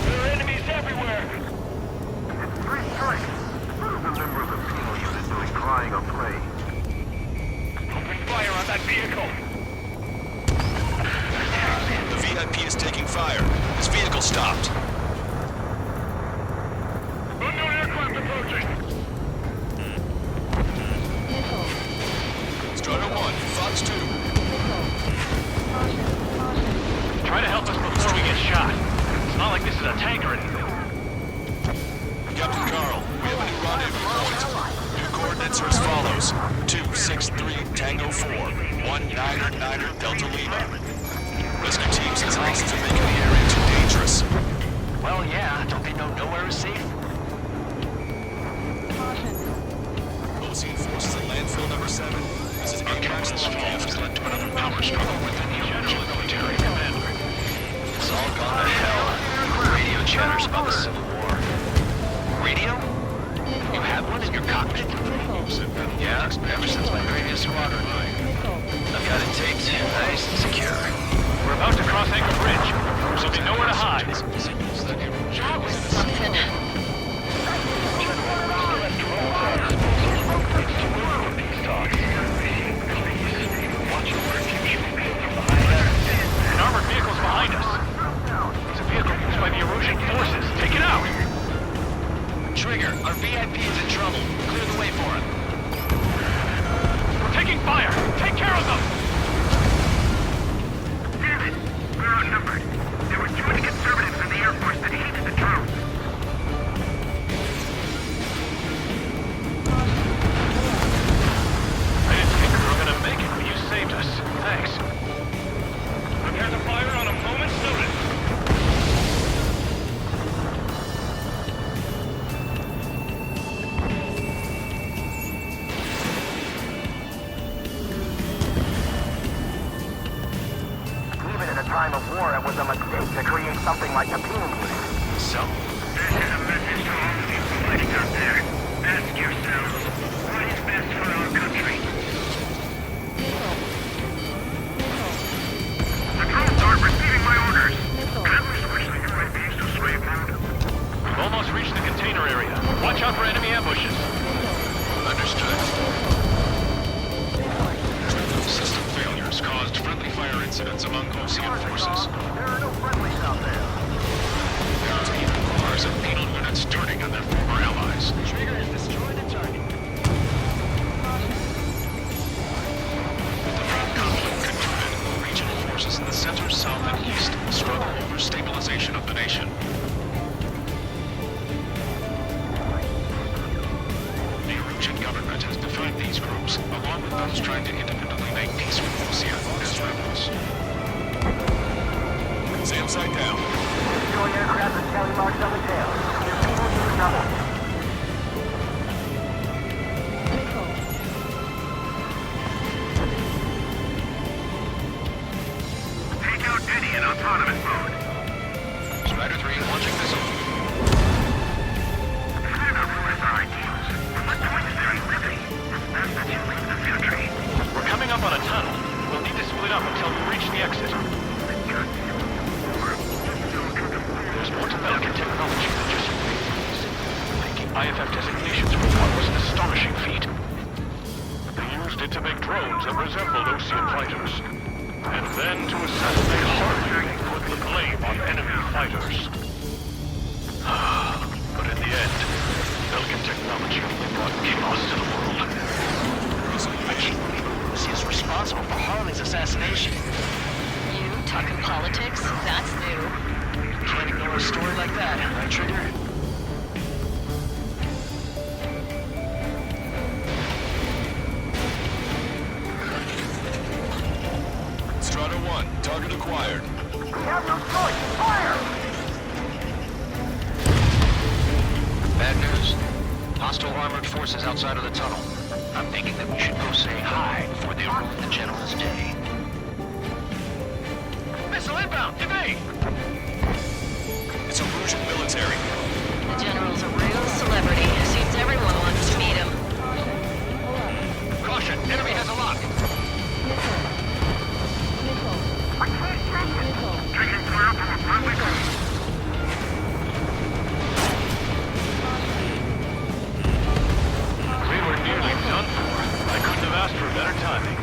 [SPEAKER 4] There are enemies everywhere.
[SPEAKER 3] It's three strikes. Who's a member of the penal unit doing crying or playing?
[SPEAKER 1] VIP is taking fire. His vehicle stopped.
[SPEAKER 2] Unknown aircraft approaching.
[SPEAKER 6] Missile.
[SPEAKER 1] Strider 1, Fox 2.
[SPEAKER 6] Missile. Caution. Caution.
[SPEAKER 4] Try to help us before we get shot. It's not like this is a tank or anything.
[SPEAKER 1] Captain Carl, we have a new rendezvous point. New coordinates are as follows. 263 Tango 4, 1999 Delta Lima. Rescue team says hostiles are making the area too dangerous.
[SPEAKER 3] Well, yeah. Don't they know nowhere is safe?
[SPEAKER 6] Caution.
[SPEAKER 1] Ocean forces at landfill number 7. This is Apex
[SPEAKER 2] Captain's fall
[SPEAKER 1] Longcast.
[SPEAKER 2] has led to another power struggle within the original military commander.
[SPEAKER 3] It's all gone to hell. Radio chatters about the Civil War. Radio? You have one in your cockpit?
[SPEAKER 6] Missile.
[SPEAKER 3] Yeah, ever since my previous squadron.
[SPEAKER 6] Missile.
[SPEAKER 3] I've got it taped, nice and secure.
[SPEAKER 4] We're about to cross Anchor Bridge, so they know where to hide.
[SPEAKER 5] That was something.
[SPEAKER 4] An armored vehicle's behind us. It's a vehicle used by the Erusian forces. Take it out!
[SPEAKER 3] Trigger, our VIP is in trouble. Clear the way for him.
[SPEAKER 4] We're taking fire! Take care of them!
[SPEAKER 3] Damn it! We're outnumbered. There were too many conservatives in the Air Force that hated the drones.
[SPEAKER 4] I didn't think we were gonna make it, but you saved us. Thanks. Prepare to fire on a moment's notice.
[SPEAKER 3] Even in a time of war, it was a mistake to create something like a beam unit. So? This is a message to all of you fighting out there. Ask yourselves, what is best for our country?
[SPEAKER 6] Missile. Missile.
[SPEAKER 3] The drones aren't receiving my orders.
[SPEAKER 6] Missile.
[SPEAKER 3] Can we switch the UAVs to slave mode?
[SPEAKER 4] We've almost reached the container area. Watch out for enemy ambushes.
[SPEAKER 1] Understood.
[SPEAKER 2] System failures caused friendly fire incidents among Ocean forces.
[SPEAKER 3] There are no friendlies out there.
[SPEAKER 2] There are even cars and penal units turning on their former allies.
[SPEAKER 3] Trigger has destroyed the target.
[SPEAKER 2] The main conflict concluded. Regional forces in the center, south, and east struggle over stabilization of the nation. The Erusian government has defined these groups, along with those trying to independently make peace with Ocean, as rebels.
[SPEAKER 1] Sam site down.
[SPEAKER 3] Destroy aircraft with tally marks on the tail. Your people use double.
[SPEAKER 6] Missile.
[SPEAKER 3] Take out Denny in autonomous mode.
[SPEAKER 2] Strider 3 launching missile.
[SPEAKER 3] Senator rulers are ideals. But point is very limiting. That's that you leave the country.
[SPEAKER 4] We're coming up on a tunnel. We'll need to split up until we reach the exit. There's more to Belkin technology than just UAVs. Making IFF designations for one was an astonishing feat. They used it to make drones that resembled Ocean fighters. And then to assassinate Harvey and put the blame on enemy fighters. But in the end, Belkin technology only brought chaos to the world.
[SPEAKER 3] I can't believe Lucy is responsible for Harley's assassination.
[SPEAKER 5] You talking politics? That's new.
[SPEAKER 3] Can't ignore a story like that, right, Trigger?
[SPEAKER 1] Strider 1, target acquired.
[SPEAKER 3] We have no choice. Fire!
[SPEAKER 10] Bad news. Hostile armored forces outside of the tunnel. I'm thinking that we should go say hi before they ruin the general's day.
[SPEAKER 4] Missile inbound! Evade!
[SPEAKER 1] It's Erusian military.
[SPEAKER 5] The general's a real celebrity. Seems everyone wants to meet him.
[SPEAKER 6] Pull up.
[SPEAKER 4] Caution! Enemy has a lock!
[SPEAKER 6] Missile. Missile.
[SPEAKER 3] I can't take it.
[SPEAKER 6] Missile.
[SPEAKER 3] Taking fire from a friendly group.
[SPEAKER 4] We were nearly done for. I couldn't have asked for better timing.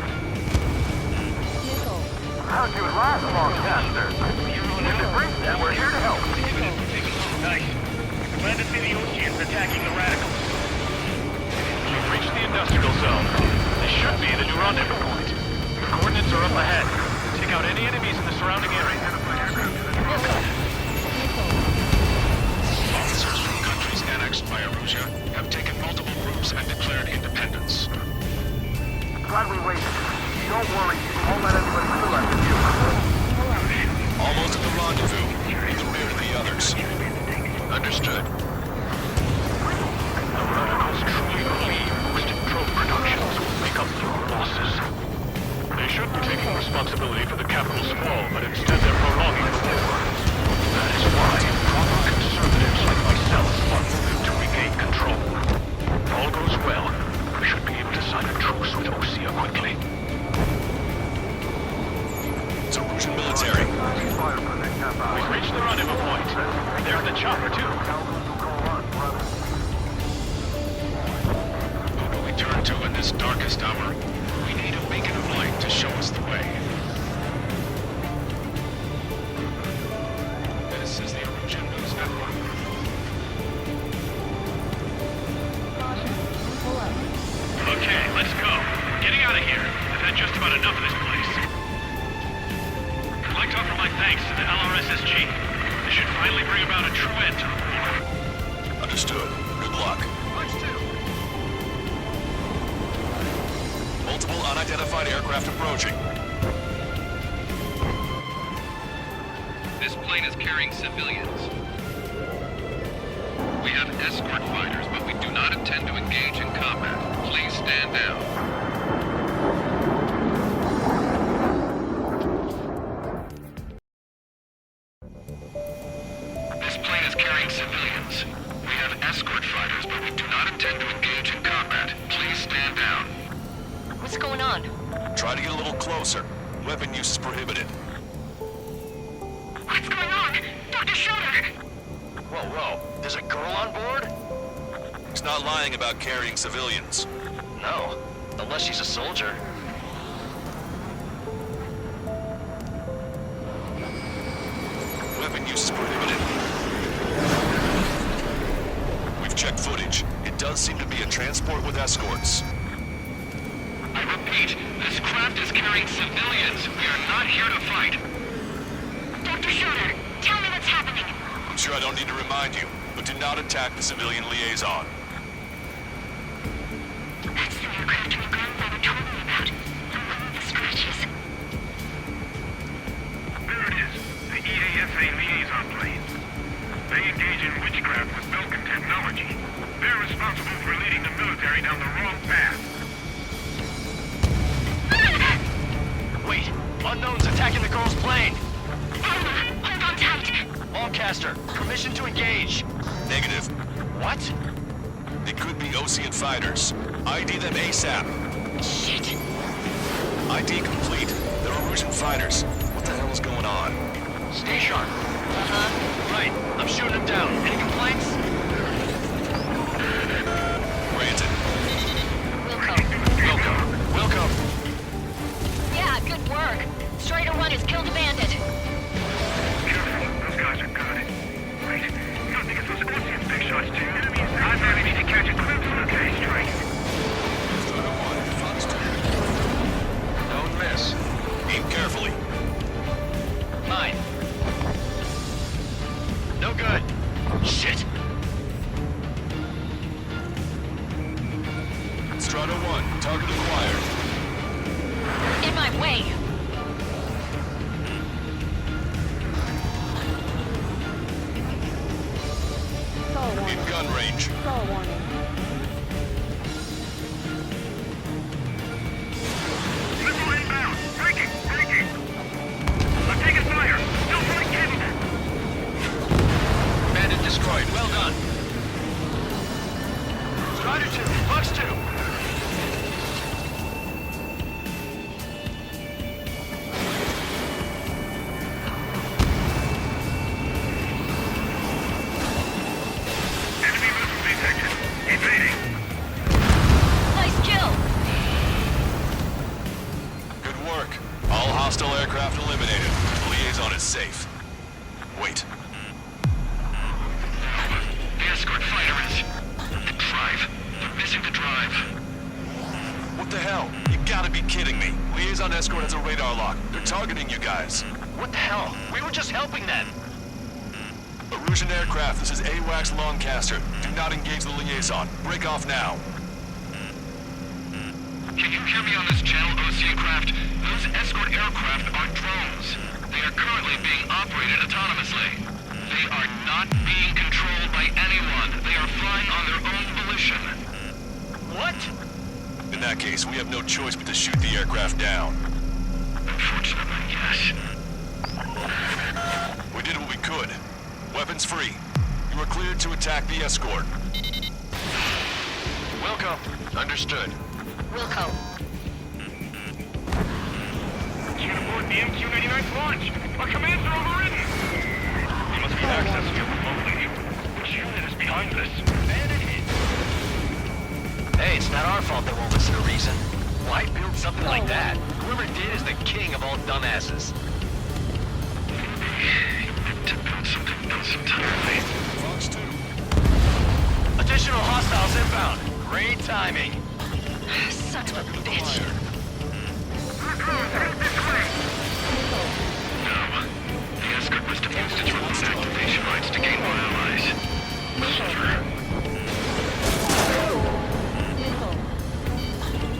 [SPEAKER 3] How'd you last long, Caster? If it breaks that, we're here to help.
[SPEAKER 4] Nice. Glad to see the Oceans attacking the radicals. We've reached the industrial zone. This should be the new rendezvous point. The coordinates are up ahead. Take out any enemies in the surrounding area.
[SPEAKER 2] Officers from countries annexed by Erusia have taken multiple groups and declared independence.
[SPEAKER 3] Glad we waited. Don't worry, we won't let anyone through after you.
[SPEAKER 1] Almost at the rendezvous, in the rear of the others. Understood.
[SPEAKER 4] The radicals truly believe boosted drone productions will make up for our losses. They should be taking responsibility for the capital's fall, but instead they're prolonging the war. That is why proper conservatives like myself are moving to regain control. If all goes well, we should be able to sign a truce with Osea quickly.
[SPEAKER 1] It's Erusian military.
[SPEAKER 4] We've reached the rendezvous point. They're in the chopper, too.
[SPEAKER 2] Who do we turn to in this darkest hour? We need a beacon of light to show us the way. This is the Erusian News Network.
[SPEAKER 9] Okay, let's go. Getting out of here. I've had just about enough of this place. I'd like to offer my thanks to the LRSSG. This should finally bring about a true end to the war.
[SPEAKER 1] Understood. Good luck. Multiple unidentified aircraft approaching.
[SPEAKER 11] This plane is carrying civilians. We have escort fighters, but we do not intend to engage in combat. Please stand down.
[SPEAKER 2] This plane is carrying civilians. We have escort fighters, but we do not intend to engage in combat. Please stand down.
[SPEAKER 5] What's going on?
[SPEAKER 1] Try to get a little closer. Weapon use is prohibited.
[SPEAKER 5] What's going on? Dr. Schroeder!
[SPEAKER 10] Whoa. There's a girl on board?
[SPEAKER 1] He's not lying about carrying civilians.
[SPEAKER 10] No. Unless she's a soldier.
[SPEAKER 1] Weapon use is prohibited. We've checked footage. It does seem to be a transport with escorts.
[SPEAKER 11] I repeat, this craft is carrying civilians. We are not here to fight.
[SPEAKER 5] Dr. Schroeder, tell me what's happening.
[SPEAKER 1] I'm sure I don't need to remind you, but do not attack the civilian liaison.
[SPEAKER 5] That's the aircraft your grandfather told me about. The one with the scratches.
[SPEAKER 2] There it is. The EASA liaison plane. They engage in witchcraft with Belkin technology. They're responsible for leading the military down the wrong path.
[SPEAKER 10] Wait! Unknown's attacking the girl's plane!
[SPEAKER 5] Hold on tight.
[SPEAKER 10] Longcaster, permission to engage.
[SPEAKER 1] Negative.
[SPEAKER 10] What?
[SPEAKER 1] It could be Ocean fighters. ID them ASAP.
[SPEAKER 5] Shit.
[SPEAKER 1] ID complete. They're Erusian fighters. What the hell is going on?
[SPEAKER 10] Stay sharp. Right, I'm shooting them down. Any complaints?
[SPEAKER 1] Granted.
[SPEAKER 10] Welcome.
[SPEAKER 5] Yeah, good work. Straighter One has killed a bandit.
[SPEAKER 2] Careful, those guys are good. Wait, you don't think it's those Ocean big shots too? I really need to catch a glimpse of the case strike.
[SPEAKER 10] Don't miss.
[SPEAKER 1] Aim carefully.
[SPEAKER 10] Mine. No good. Shit.
[SPEAKER 1] Strata 1, target acquired.
[SPEAKER 5] In my way.
[SPEAKER 6] Skull warning.
[SPEAKER 1] In gun range.
[SPEAKER 6] Skull warning.
[SPEAKER 2] Missile inbound! Breaking! I'm taking fire! Still flight capable!
[SPEAKER 10] Bandit destroyed. Well done. Strider 2, Fox 2.
[SPEAKER 2] Enemy missile detected.
[SPEAKER 1] Hostile aircraft eliminated. Liaison is safe. Wait.
[SPEAKER 11] The escort fighter is... The drive. They're missing the drive.
[SPEAKER 1] What the hell? You gotta be kidding me. Liaison escort has a radar lock. They're targeting you guys.
[SPEAKER 4] What the hell? We were just helping them.
[SPEAKER 1] Erusian aircraft, this is AWACS Lancaster. Do not engage the liaison. Break off now.
[SPEAKER 11] Can you hear me on this channel, Ocean craft? Those escort aircraft are drones. They are currently being operated autonomously. They are not being controlled by anyone. They are flying on their own volition.
[SPEAKER 4] What?
[SPEAKER 1] In that case, we have no choice but to shoot the aircraft down.
[SPEAKER 11] Unfortunately, yes.
[SPEAKER 1] We did what we could. Weapons free. You are cleared to attack the escort.
[SPEAKER 10] Wilco. Understood.
[SPEAKER 5] Wilco.
[SPEAKER 11] Can't aboard the MQ-99's launch. Our commands are overridden. We must be accessing it remotely. Which unit is behind this? Bandit hit.
[SPEAKER 10] Hey, it's not our fault they won't listen to reason. Why build something like that? Whoever did is the king of all dumbasses.
[SPEAKER 11] To build something else entirely.
[SPEAKER 1] Fox 2.
[SPEAKER 10] Additional hostiles inbound. Great timing.
[SPEAKER 5] Son of a bitch.
[SPEAKER 11] No. The escort must have used its remote activation rights to gain more allies. Clever.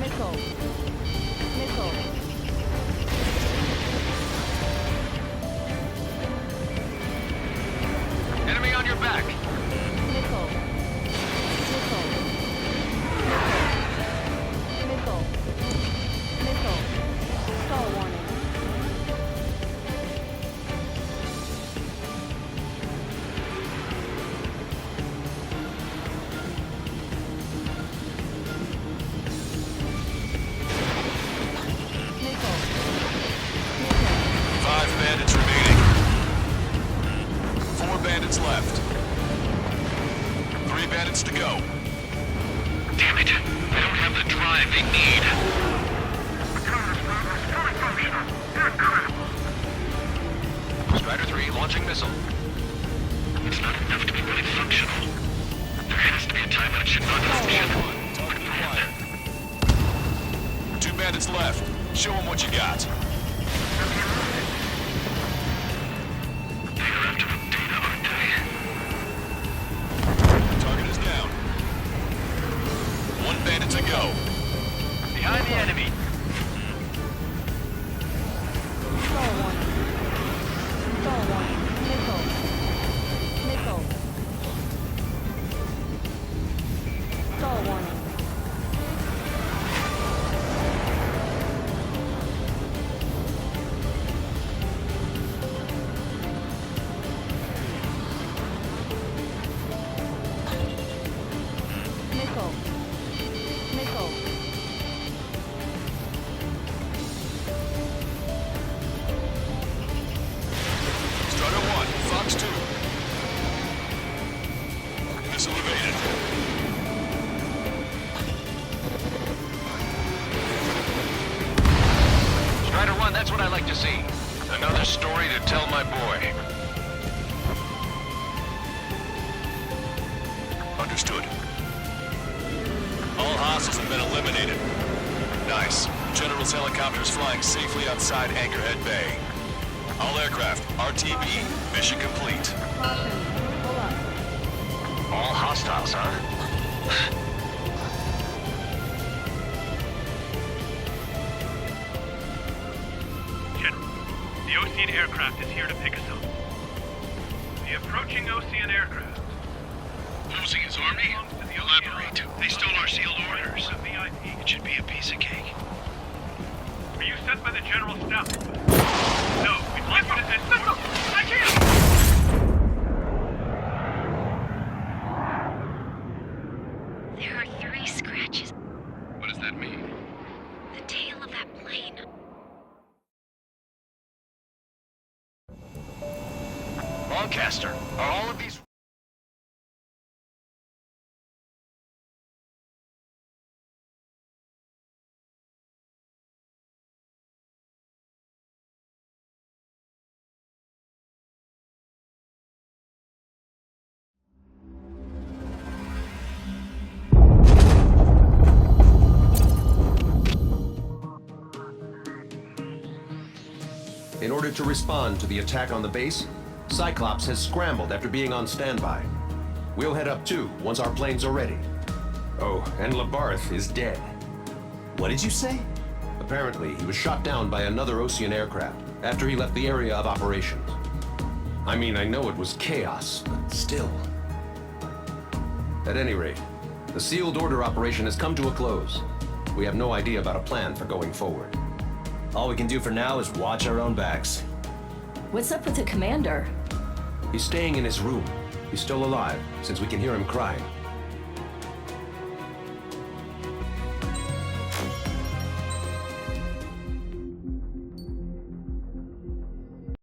[SPEAKER 6] Missile. Missile.
[SPEAKER 10] Enemy on your back.
[SPEAKER 6] Missile. Missile. Missile. Missile. Stall warning. Missile. Missile.
[SPEAKER 1] 5 bandits remaining. 4 bandits left. 3 bandits to go.
[SPEAKER 11] Damn it. They don't have the drive they need.
[SPEAKER 10] Strider 3 launching missile.
[SPEAKER 11] It's not enough to be really functional. There has to be a time when it should not function.
[SPEAKER 1] Target acquired. 2 bandits left. Show them what you got.
[SPEAKER 11] They are after the data, aren't they?
[SPEAKER 1] Target is down. 1 bandit to go.
[SPEAKER 10] Behind the enemy.
[SPEAKER 6] Stall warning. Stall warning. Missile. Missile. Stall warning. Missile. Missile.
[SPEAKER 1] Strider 1, Fox 2. Missile evaded.
[SPEAKER 10] Strider 1, that's what I like to see. Another story to tell my boy.
[SPEAKER 1] Understood. All hostiles have been eliminated. Nice. General's helicopter is flying safely outside Anchorhead Bay. All aircraft, RTB, mission complete.
[SPEAKER 6] Caution. Pull up.
[SPEAKER 10] All hostiles, huh?
[SPEAKER 9] General, the Ocean aircraft is here to pick us up. The approaching Ocean aircraft.
[SPEAKER 11] Losing his army? Elaborate. They stole our sealed orders.
[SPEAKER 9] The VIP.
[SPEAKER 11] It should be a piece of cake.
[SPEAKER 9] Are you sent by the General Staff? No, we'd like you to escort. I can't!
[SPEAKER 5] There are 3 scratches.
[SPEAKER 11] What does that mean?
[SPEAKER 5] The tail of that plane.
[SPEAKER 10] Lancaster, are all of these...
[SPEAKER 12] In order to respond to the attack on the base, Cyclops has scrambled after being on standby. We'll head up too, once our planes are ready. Oh, and Labarth is dead.
[SPEAKER 13] What did you say?
[SPEAKER 12] Apparently, he was shot down by another Ocean aircraft after he left the area of operations. I mean, I know it was chaos, but still. At any rate, the sealed order operation has come to a close. We have no idea about a plan for going forward.
[SPEAKER 13] All we can do for now is watch our own backs.
[SPEAKER 6] What's up with the commander?
[SPEAKER 12] He's staying in his room. He's still alive, since we can hear him crying.